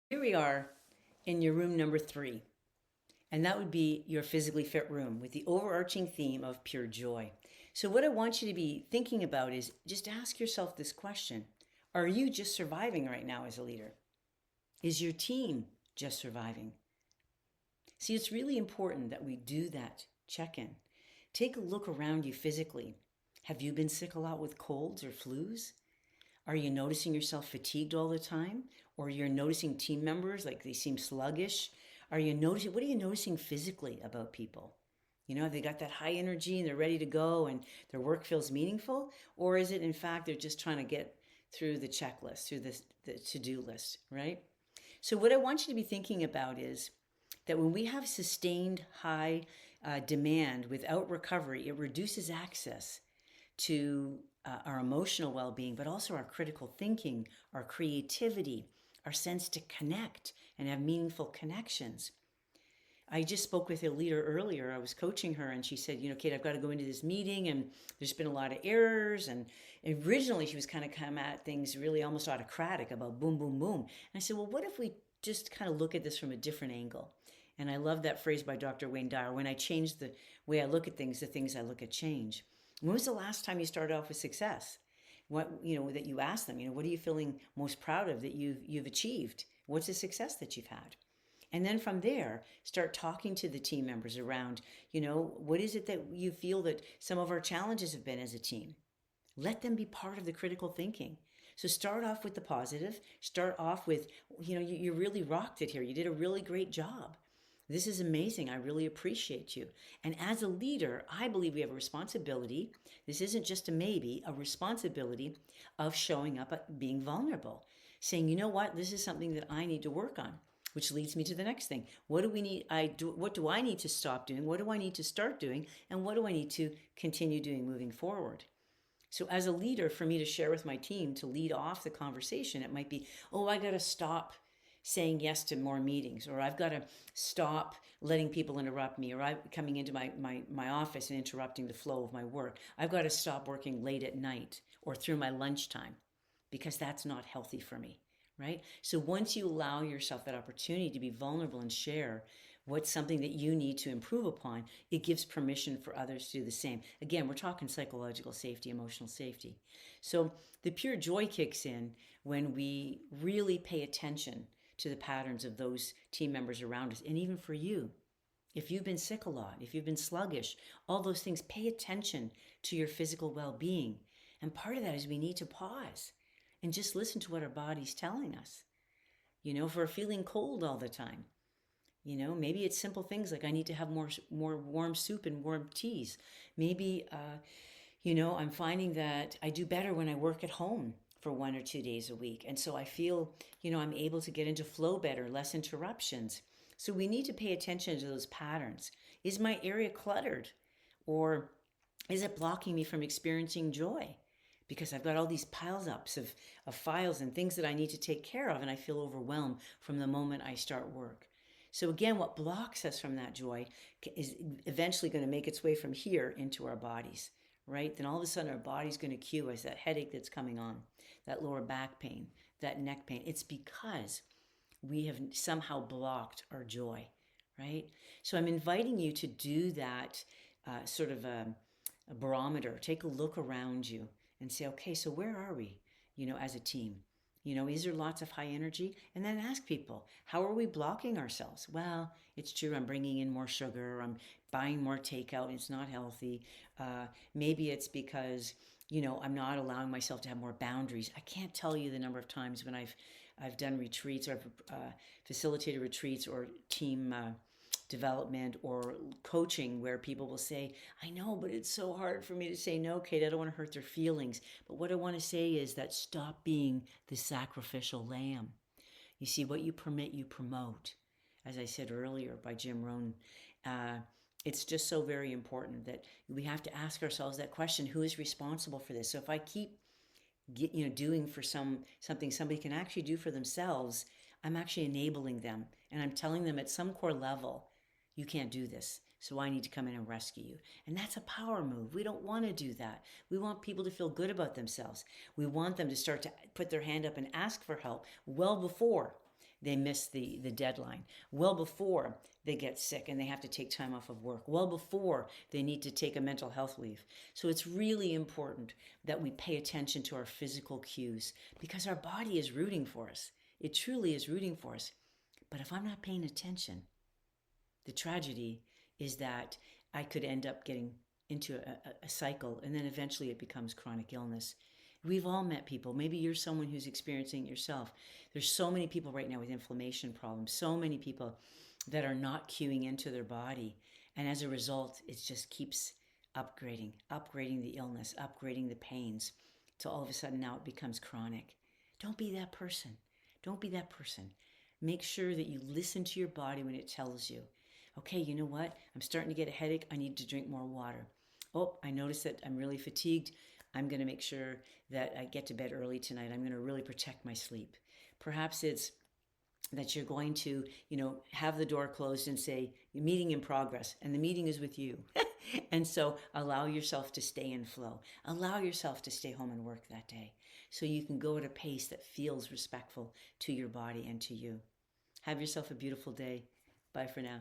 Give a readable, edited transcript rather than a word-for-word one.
Here we are in your room number 3, and that would be your physically fit room with the overarching theme of pure joy. So, what I want you to be thinking about is just ask yourself this question. Are you just surviving right now as a leader? Is your team just surviving? See, it's really important that we do that check in. Take a look around you physically. Have you been sick a lot with colds or flus? Are you noticing yourself fatigued all the time? Or you're noticing team members like they seem sluggish? What are you noticing physically about people? Have they got that high energy and they're ready to go and their work feels meaningful? Or is it in fact they're just trying to get through the checklist, through the to-do list, right? So what I want you to be thinking about is that when we have sustained high demand without recovery, it reduces access to our emotional well being, but also our critical thinking, our creativity, our sense to connect and have meaningful connections. I just spoke with a leader earlier. I was coaching her and she said, Kate, I've got to go into this meeting and there's been a lot of errors. And originally she was kind of come at things really almost autocratic about boom, boom, boom. And I said, well, what if we just kind of look at this from a different angle? And I love that phrase by Dr. Wayne Dyer, when I change the way I look at things, the things I look at change. When was the last time you started off with success? That you asked them, what are you feeling most proud of that you've achieved? What's the success that you've had? And then from there, start talking to the team members around, what is it that you feel that some of our challenges have been as a team? Let them be part of the critical thinking. So start off with the positive. Start off with, you really rocked it here. You did a really great job. This is amazing. I really appreciate you. And as a leader, I believe we have a responsibility. This isn't just a maybe, a responsibility of showing up at being vulnerable, saying, you know what, this is something that I need to work on, which leads me to the next thing. What do I need to stop doing? What do I need to start doing? And what do I need to continue doing moving forward? So as a leader, for me to share with my team, to lead off the conversation, it might be, oh, I got to stop saying yes to more meetings, or I've got to stop letting people interrupt me, or I'm coming into my office and interrupting the flow of my work. I've got to stop working late at night or through my lunchtime because that's not healthy for me, right? So once you allow yourself that opportunity to be vulnerable and share what's something that you need to improve upon, it gives permission for others to do the same. Again, we're talking psychological safety, emotional safety. So the pure joy kicks in when we really pay attention to the patterns of those team members around us. And even for you, if you've been sick a lot, if you've been sluggish, all those things, pay attention to your physical well-being. And part of that is we need to pause and just listen to what our body's telling us. If we're feeling cold all the time, maybe it's simple things like I need to have more warm soup and warm teas. Maybe, I'm finding that I do better when I work at home for 1 or 2 days a week. And so I feel, I'm able to get into flow better, less interruptions. So we need to pay attention to those patterns. Is my area cluttered? Or is it blocking me from experiencing joy? Because I've got all these piles ups of files and things that I need to take care of, and I feel overwhelmed from the moment I start work. So again, what blocks us from that joy is eventually going to make its way from here into our bodies, right? Then all of a sudden our body's going to cue us that headache that's coming on, that lower back pain, that neck pain. It's because we have somehow blocked our joy, right? So I'm inviting you to do that sort of a barometer. Take a look around you and say, okay, so where are we, as a team? Is there lots of high energy? And then ask people, how are we blocking ourselves? Well, it's true, I'm bringing in more sugar, I'm buying more takeout, it's not healthy. Maybe it's because, I'm not allowing myself to have more boundaries. I can't tell you the number of times when I've done retreats or facilitated retreats or team development or coaching where people will say, I know, but it's so hard for me to say no, Kate. I don't want to hurt their feelings. But what I want to say is that stop being the sacrificial lamb. You see, what you permit, you promote. As I said earlier by Jim Rohn, it's just so very important that we have to ask ourselves that question, who is responsible for this? So if I keep doing for something somebody can actually do for themselves, I'm actually enabling them. And I'm telling them at some core level, you can't do this, so I need to come in and rescue you. And that's a power move. We don't want to do that. We want people to feel good about themselves. We want them to start to put their hand up and ask for help well before they miss the deadline, well before they get sick and they have to take time off of work, well before they need to take a mental health leave. So it's really important that we pay attention to our physical cues because our body is rooting for us. It truly is rooting for us. But if I'm not paying attention, the tragedy is that I could end up getting into a cycle, and then eventually it becomes chronic illness. We've all met people. Maybe you're someone who's experiencing it yourself. There's so many people right now with inflammation problems, so many people that are not cueing into their body. And as a result, it just keeps upgrading the illness, upgrading the pains, till all of a sudden now it becomes chronic. Don't be that person. Don't be that person. Make sure that you listen to your body when it tells you, okay, you know what? I'm starting to get a headache. I need to drink more water. Oh, I notice that I'm really fatigued. I'm going to make sure that I get to bed early tonight. I'm going to really protect my sleep. Perhaps it's that you're going to, have the door closed and say, meeting in progress, and the meeting is with you. And so allow yourself to stay in flow. Allow yourself to stay home and work that day so you can go at a pace that feels respectful to your body and to you. Have yourself a beautiful day. Bye for now.